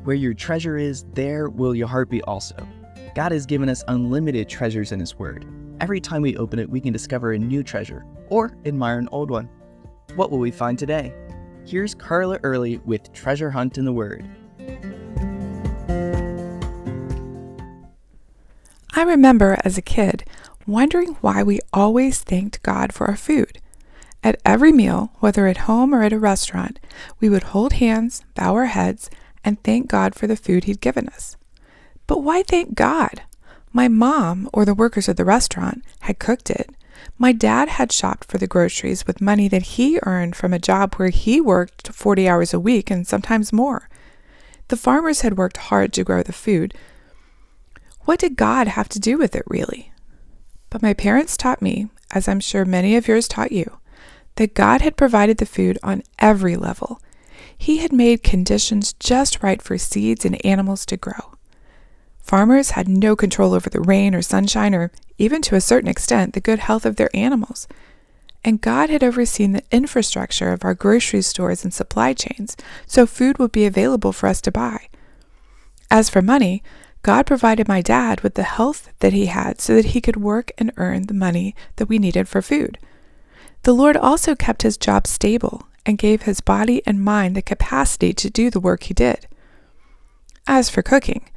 Where your treasure is, there will your heart be also. God has given us unlimited treasures in His Word. Every time we open it, we can discover a new treasure or admire an old one. What will we find today? Here's Carla Early with Treasure Hunt in the Word. I remember as a kid wondering why we always thanked God for our food. At every meal, whether at home or at a restaurant, we would hold hands, bow our heads, and thank God for the food He'd given us. But why thank God? My mom, or the workers at the restaurant, had cooked it. My dad had shopped for the groceries with money that he earned from a job where he worked 40 hours a week and sometimes more. The farmers had worked hard to grow the food. What did God have to do with it, really? But my parents taught me, as I'm sure many of yours taught you, that God had provided the food on every level. He had made conditions just right for seeds and animals to grow. Farmers had no control over the rain or sunshine or, even to a certain extent, the good health of their animals. And God had overseen the infrastructure of our grocery stores and supply chains, so food would be available for us to buy. As for money, God provided my dad with the health that he had so that he could work and earn the money that we needed for food. The Lord also kept his job stable and gave his body and mind the capacity to do the work he did. As for cooking,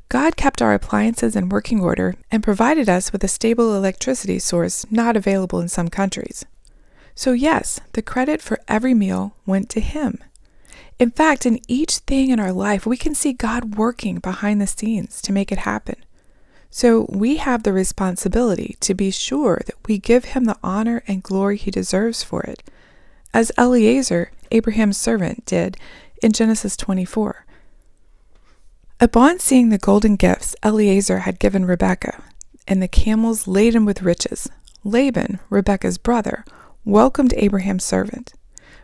God kept our appliances in working order and provided us with a stable electricity source not available in some countries. So yes, the credit for every meal went to Him. In fact, in each thing in our life, we can see God working behind the scenes to make it happen. So we have the responsibility to be sure that we give Him the honor and glory He deserves for it, as Eliezer, Abraham's servant, did in Genesis 24. Upon seeing the golden gifts Eliezer had given Rebekah, and the camels laden with riches, Laban, Rebekah's brother, welcomed Abraham's servant.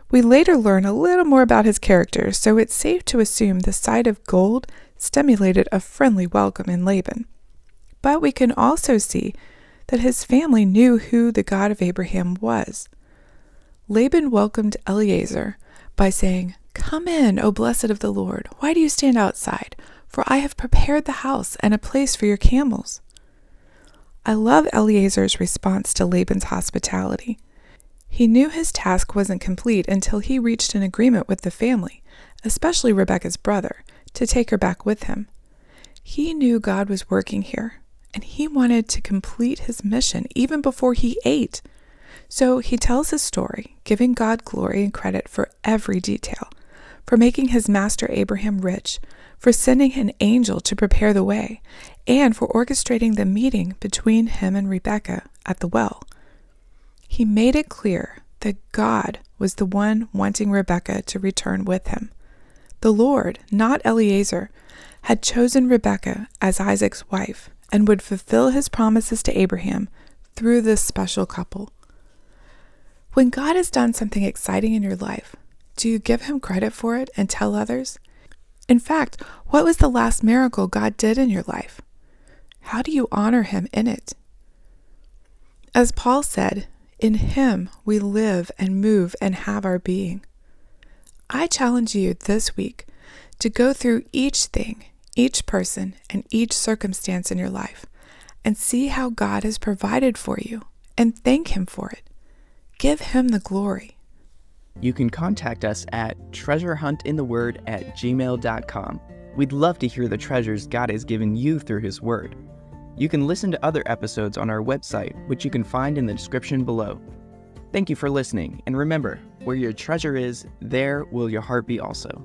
We later learn a little more about his character, so it's safe to assume the sight of gold stimulated a friendly welcome in Laban. But we can also see that his family knew who the God of Abraham was. Laban welcomed Eliezer by saying, "Come in, O blessed of the Lord. Why do you stand outside? For I have prepared the house and a place for your camels." I love Eliezer's response to Laban's hospitality. He knew his task wasn't complete until he reached an agreement with the family, especially Rebekah's brother, to take her back with him. He knew God was working here, and he wanted to complete his mission even before he ate. So he tells his story, giving God glory and credit for every detail, for making his master Abraham rich, for sending an angel to prepare the way, and for orchestrating the meeting between him and Rebekah at the well. He made it clear that God was the one wanting Rebekah to return with him. The Lord, not Eliezer, had chosen Rebekah as Isaac's wife and would fulfill his promises to Abraham through this special couple. When God has done something exciting in your life, do you give Him credit for it and tell others? In fact, what was the last miracle God did in your life? How do you honor Him in it? As Paul said, in Him we live and move and have our being. I challenge you this week to go through each thing, each person, and each circumstance in your life and see how God has provided for you and thank Him for it. Give Him the glory. You can contact us at treasurehuntintheword@gmail.com. We'd love to hear the treasures God has given you through His Word. You can listen to other episodes on our website, which you can find in the description below. Thank you for listening, and remember, where your treasure is, there will your heart be also.